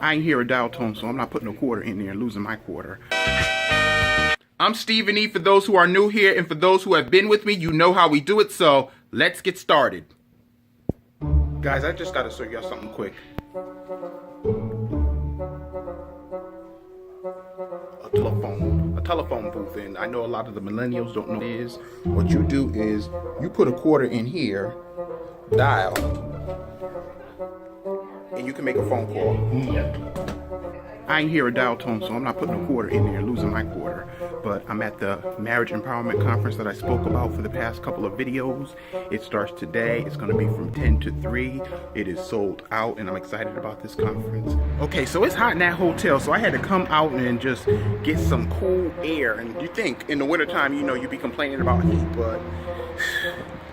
I ain't hear a dial tone, so I'm not putting a quarter in there and losing my quarter. I'm Stevene for those who are new here, and for those who have been with me, you know how we do it, so let's get started. Guys, I just gotta show y'all something quick. A telephone booth, and I know a lot of the millennials don't know what it is. What you do is you put a quarter in here, dial, and you can make a phone call. I ain't hear a dial tone, so I'm not putting a quarter in there and losing my quarter. But I'm at the Marriage Empowerment Conference that I spoke about for the past couple of videos. It starts today. It's going to be from 10 to 3. It is sold out, and I'm excited about this conference. Okay, so it's hot in that hotel, so I had to come out and just get some cool air. And you think in the wintertime, you know, you'd be complaining about heat, but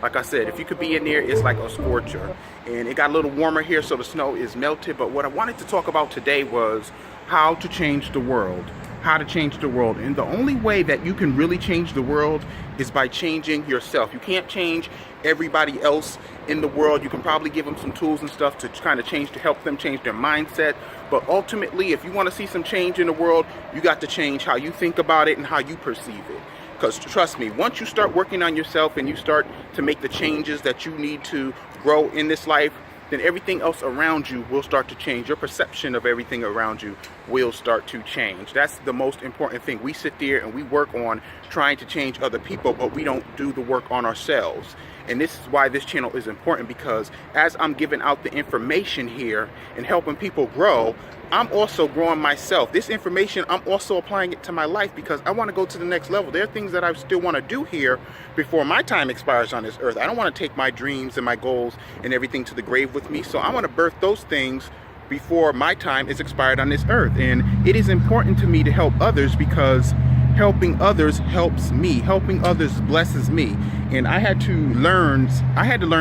like I said, if you could be in there, it's like a scorcher. And it got a little warmer here, so the snow is melted. But what I wanted to talk about today was how to change the world. How to change the world. And the only way that you can really change the world is by changing yourself. You can't change everybody else in the world. You can probably give them some tools and stuff to kind of change, to help them change their mindset. But ultimately, if you want to see some change in the world, you got to change how you think about it and how you perceive it. Because trust me, once you start working on yourself and you start to make the changes that you need to grow in this life, then everything else around you will start to change. Your perception of everything around you will start to change. That's the most important thing. We sit there and we work on trying to change other people, but we don't do the work on ourselves. And this is why this channel is important, because as I'm giving out the information here and helping people grow, I'm also growing myself. This information, I'm also applying it to my life because I want to go to the next level. There are things that I still want to do here before my time expires on this earth. I don't want to take my dreams and my goals and everything to the grave with me. So I want to birth those things before my time is expired on this earth. And it is important to me to help others because helping others helps me. Helping others blesses me. And I had to learn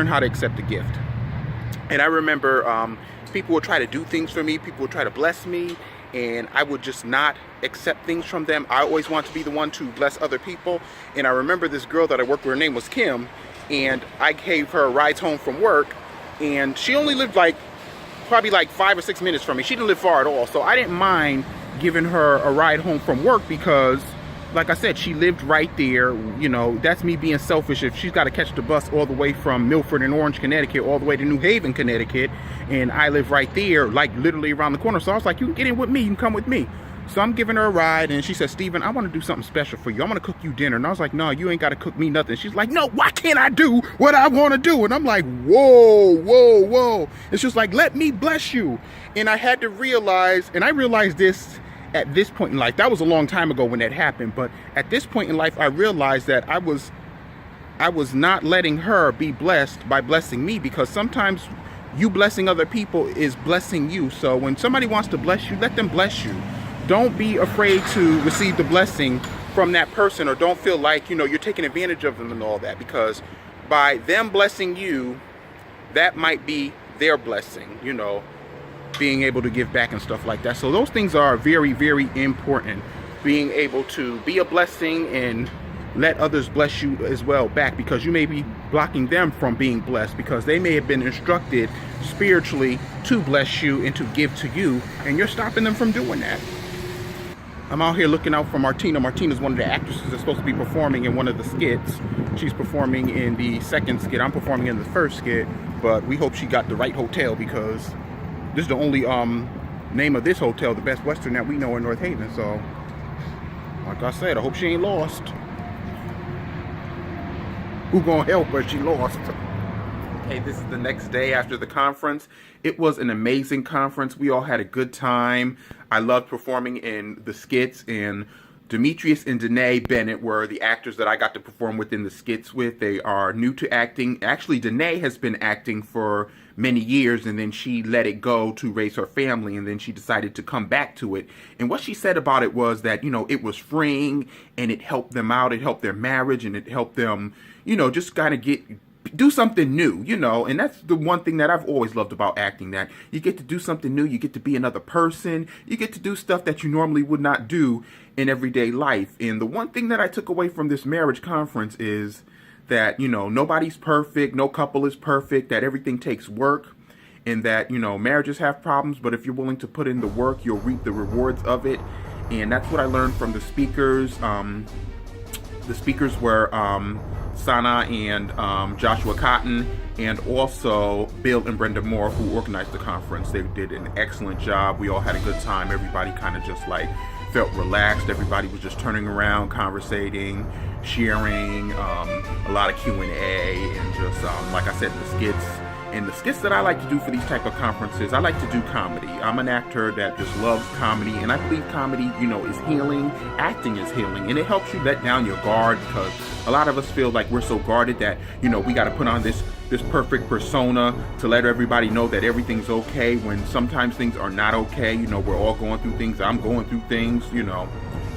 how to accept the gift. And I remember people would try to do things for me. People would try to bless me, and I would just not accept things from them. I always want to be the one to bless other people. And I remember this girl that I worked with, her name was Kim, and I gave her rides home from work, and she only lived probably 5 or 6 minutes from me. She didn't live far at all, so I didn't mind giving her a ride home from work because, like I said, she lived right there. You know, that's me being selfish. If she's got to catch the bus all the way from Milford and Orange, Connecticut, all the way to New Haven, Connecticut, and I live right there, like literally around the corner. So I was like, you can get in with me, you can come with me. So I'm giving her a ride, and she said, Steven, I want to do something special for you. I'm going to cook you dinner. And I was like, no, you ain't got to cook me nothing. She's like, no, why can't I do what I want to do? And I'm like, whoa, whoa, whoa. It's just like, let me bless you. And I had to realize, and I realized this at this point in life. That was a long time ago when that happened, but at this point in life I realized that I was not letting her be blessed by blessing me, because sometimes you blessing other people is blessing you. So when somebody wants to bless you, let them bless you. Don't be afraid to receive the blessing from that person, or don't feel like, you know, you're taking advantage of them and all that, because by them blessing you, that might be their blessing, you know, being able to give back and stuff like that. So those things are very, very important. Being able to be a blessing and let others bless you as well back, because you may be blocking them from being blessed because they may have been instructed spiritually to bless you and to give to you, and you're stopping them from doing that. I'm out here looking out for Martina. Martina's one of the actresses that's supposed to be performing in one of the skits. She's performing in the second skit. I'm performing in the first skit, but we hope she got the right hotel, because this is the only name of this hotel, the Best Western, that we know in North Haven. So, like I said, I hope she ain't lost. Who gonna help her? She lost. Okay, this is the next day after the conference. It was an amazing conference. We all had a good time. I loved performing in the skits, and Demetrius and Danae Bennett were the actors that I got to perform within the skits with. They are new to acting. Actually, Danae has been acting for many years, and then she let it go to raise her family, and then she decided to come back to it. And what she said about it was that, you know, it was freeing, and it helped them out. It helped their marriage, and it helped them, you know, just kind of do something new, you know. And that's the one thing that I've always loved about acting, that you get to do something new, you get to be another person, you get to do stuff that you normally would not do in everyday life. And the one thing that I took away from this marriage conference is that, you know, nobody's perfect, no couple is perfect, that everything takes work. in that, you know, marriages have problems, but if you're willing to put in the work, you'll reap the rewards of it. And that's what I learned from the speakers. The speakers were Sana and Joshua Cotton, and also Bill and Brenda Moore, who organized the conference. They did an excellent job. We all had a good time. Everybody kind of just like felt relaxed. Everybody was just turning around, conversating, sharing, a lot of Q&A, and just like I said, the skits. And the skits that I like to do for these type of conferences, I like to do comedy. I'm an actor that just loves comedy, and I believe comedy, you know, is healing. Acting is healing, and it helps you let down your guard, because a lot of us feel like we're so guarded that, you know, we got to put on this perfect persona to let everybody know that everything's okay, when sometimes things are not okay. You know, we're all going through things. I'm going through things, you know,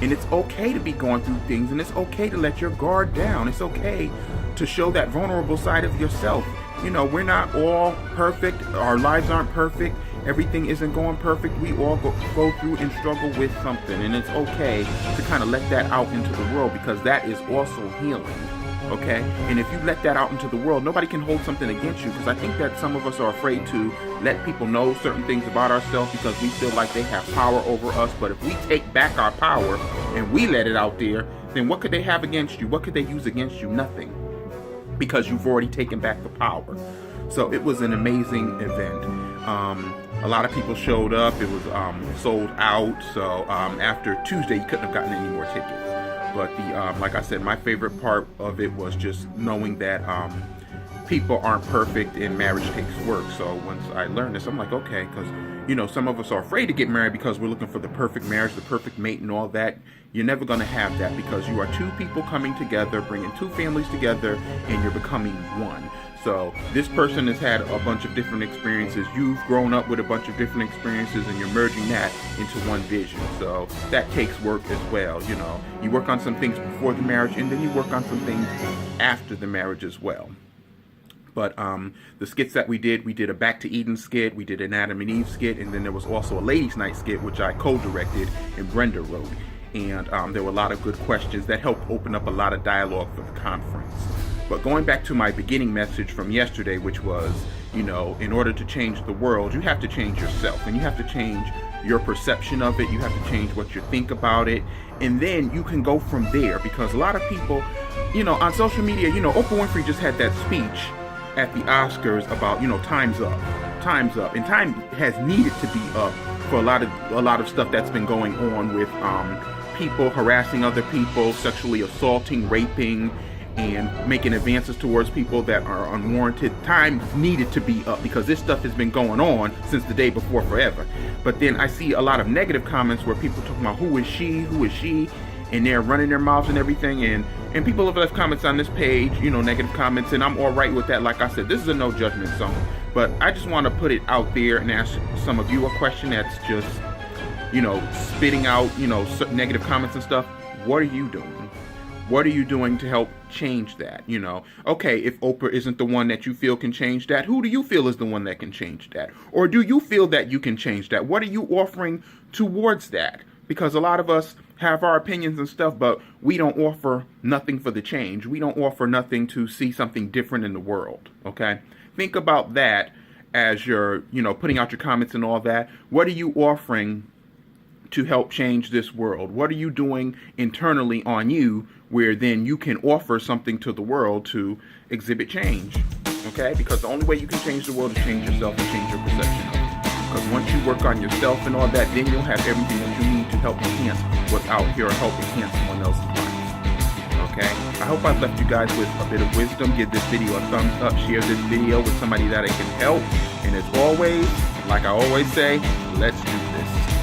and it's okay to be going through things, and it's okay to let your guard down. It's okay to show that vulnerable side of yourself. You know, we're not all perfect. Our lives aren't perfect. Everything isn't going perfect. We all go through and struggle with something, and it's okay to kind of let that out into the world, because that is also healing, okay? And if you let that out into the world, nobody can hold something against you, because I think that some of us are afraid to let people know certain things about ourselves because we feel like they have power over us. But if we take back our power and we let it out there, then what could they have against you? What could they use against you? Nothing. Because you've already taken back the power. So it was an amazing event. A lot of people showed up. It was sold out. So after Tuesday, you couldn't have gotten any more tickets. But like I said, my favorite part of it was just knowing that people aren't perfect and marriage takes work. So once I learned this, I'm like, okay, because, you know, some of us are afraid to get married because we're looking for the perfect marriage, the perfect mate and all that. You're never going to have that, because you are two people coming together, bringing two families together, and you're becoming one. So this person has had a bunch of different experiences. You've grown up with a bunch of different experiences, and you're merging that into one vision. So that takes work as well. You know, you work on some things before the marriage, and then you work on some things after the marriage as well. But the skits that we did a Back to Eden skit, we did an Adam and Eve skit, and then there was also a Ladies Night skit, which I co-directed and Brenda wrote. And there were a lot of good questions that helped open up a lot of dialogue for the conference. But going back to my beginning message from yesterday, which was, you know, in order to change the world, you have to change yourself, and you have to change your perception of it. You have to change what you think about it, and then you can go from there. Because a lot of people, you know, on social media, you know, Oprah Winfrey just had that speech at the Oscars about, you know, time's up, and time has needed to be up for a lot of stuff that's been going on with people harassing other people, sexually assaulting, raping, and making advances towards people that are unwarranted. Time needed to be up, because this stuff has been going on since the day before forever. But then I see a lot of negative comments where people talking about who is she, and they're running their mouths and everything, and people have left comments on this page, you know, negative comments, and I'm all right with that. Like I said, this is a no judgment zone, but I just want to put it out there and ask some of you a question that's just, you know, spitting out, you know, negative comments and stuff. What are you doing? What are you doing to help change that? You know, okay, if Oprah isn't the one that you feel can change that, who do you feel is the one that can change that? Or do you feel that you can change that? What are you offering towards that? Because a lot of us have our opinions and stuff, but we don't offer nothing for the change. We don't offer nothing to see something different in the world, okay? Think about that as you're, you know, putting out your comments and all that. What are you offering to help change this world? What are you doing internally on you, where then you can offer something to the world to exhibit change, okay? Because the only way you can change the world is change yourself and change your perception of it. Because once you work on yourself and all that, then you'll have everything that you need to help enhance what's out here, or help enhance someone else's life, okay? I hope I've left you guys with a bit of wisdom. Give this video a thumbs up, share this video with somebody that it can help, and as always, like I always say, let's do this.